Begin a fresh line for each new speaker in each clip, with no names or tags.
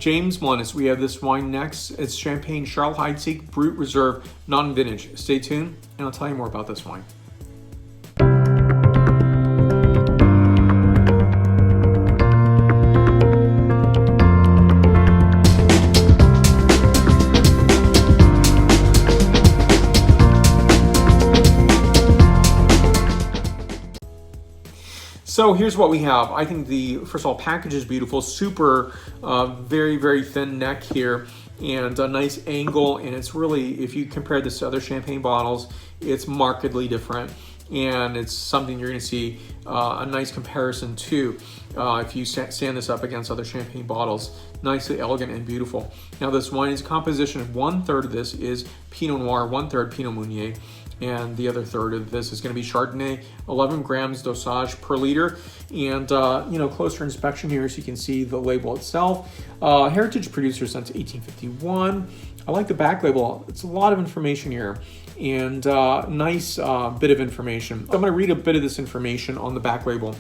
James Melinus, we have this wine next. It's Champagne Charles Heidseick Brut Reserve Non-Vintage. Stay tuned, and I'll tell you more about this wine. So here's what we have. I think first of all, package is beautiful, super, very, very thin neck here, and a nice angle. And it's really, if you compare this to other champagne bottles, it's markedly different. And it's something you're gonna see a nice comparison to if you stand this up against other champagne bottles. Nicely elegant and beautiful. Now this wine is a composition of 1/3 of this is Pinot Noir, 1/3 Pinot Meunier, and the other third of this is going to be Chardonnay, 11 grams dosage per liter. And, closer inspection here, so you can see the label itself. Heritage producer since 1851. I like the back label. It's a lot of information here, and nice bit of information. I'm going to read a bit of this information on the back label.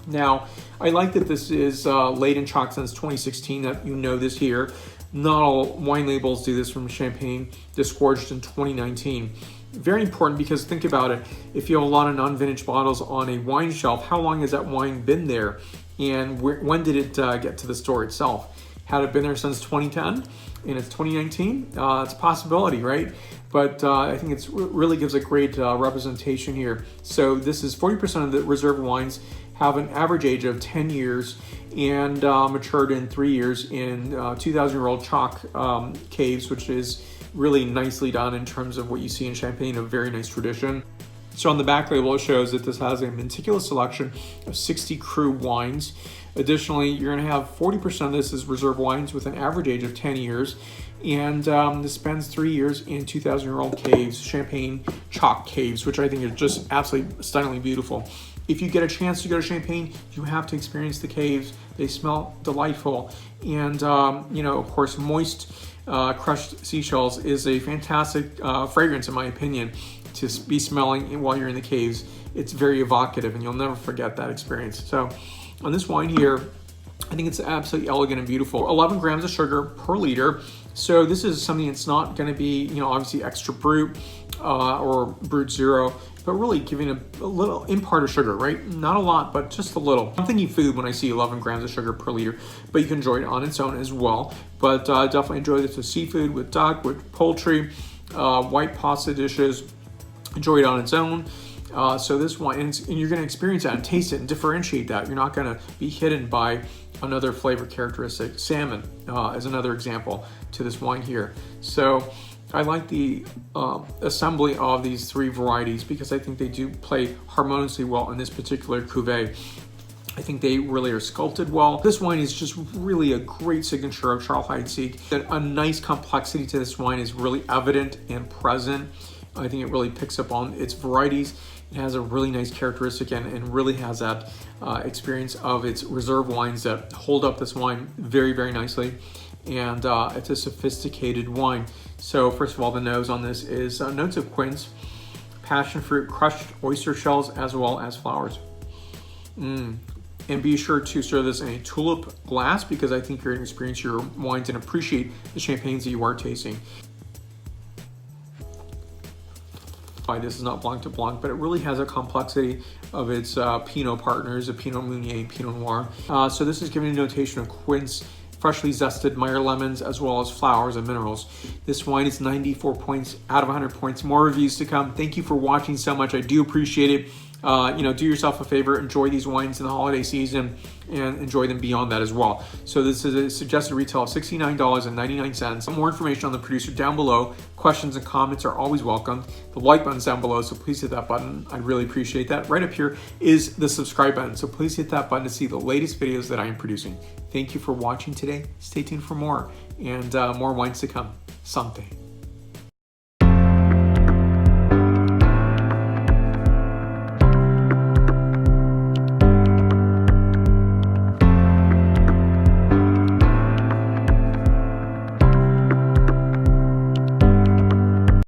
Now, I like that this is laid in chalk since 2016, that you know this here. Not all wine labels do this from Champagne, disgorged in 2019. Very important, because think about it. If you have a lot of non-vintage bottles on a wine shelf, how long has that wine been there? And when did it get to the store itself? Had it been there since 2010 and it's 2019? It's a possibility, right? But I think it really gives a great representation here. So this is 40% of the reserve wines have an average age of 10 years and matured in 3 years in 2,000-year-old chalk caves, which is really nicely done in terms of what you see in Champagne, a very nice tradition. So on the back label, it shows that this has a meticulous selection of 60 cru wines. Additionally, you're going to have 40% of this is reserve wines with an average age of 10 years. And this spends 3 years in 2,000-year-old caves, Champagne chalk caves, which I think are just absolutely stunningly beautiful. If you get a chance to go to Champagne, you have to experience the caves. They smell delightful. And, of course, moist crushed seashells is a fantastic fragrance, in my opinion, to be smelling while you're in the caves. It's very evocative, and you'll never forget that experience. So on this wine here, I think it's absolutely elegant and beautiful. 11 grams of sugar per liter. So this is something that's not going to be, obviously extra brut or brut zero, but really giving a little impart of sugar, right? Not a lot, but just a little. I'm thinking food when I see 11 grams of sugar per liter, but you can enjoy it on its own as well. But definitely enjoy this with seafood, with duck, with poultry, white pasta dishes. Enjoy it on its own. So this wine, and you're going to experience that and taste it and differentiate that. You're not going to be hidden by another flavor characteristic. Salmon is another example to this wine here. So I like the assembly of these three varieties, because I think they do play harmoniously well in this particular cuvee. I think they really are sculpted well. This wine is just really a great signature of Charles Heidseick. A nice complexity to this wine is really evident and present. I think it really picks up on its varieties. It has a really nice characteristic and really has that experience of its reserve wines that hold up this wine very, very nicely. And it's a sophisticated wine. So first of all, the nose on this is notes of quince, passion fruit, crushed oyster shells, as well as flowers. And be sure to serve this in a tulip glass, because I think you're going to experience your wines and appreciate the champagnes that you are tasting. This is not Blanc de Blanc, but it really has a complexity of its Pinot partners, a Pinot Meunier and Pinot Noir. So this is giving a notation of quince, freshly zested Meyer lemons, as well as flowers and minerals. This wine is 94 points out of 100 points. More reviews to come. Thank you for watching so much. I do appreciate it. Do yourself a favor, enjoy these wines in the holiday season and enjoy them beyond that as well. So this is a suggested retail of $69.99. More information on the producer down below. Questions and comments are always welcome. The like button's down below, so please hit that button. I'd really appreciate that. Right up here is the subscribe button, so please hit that button to see the latest videos that I am producing. Thank you for watching today. Stay tuned for more, and more wines to come. Santé.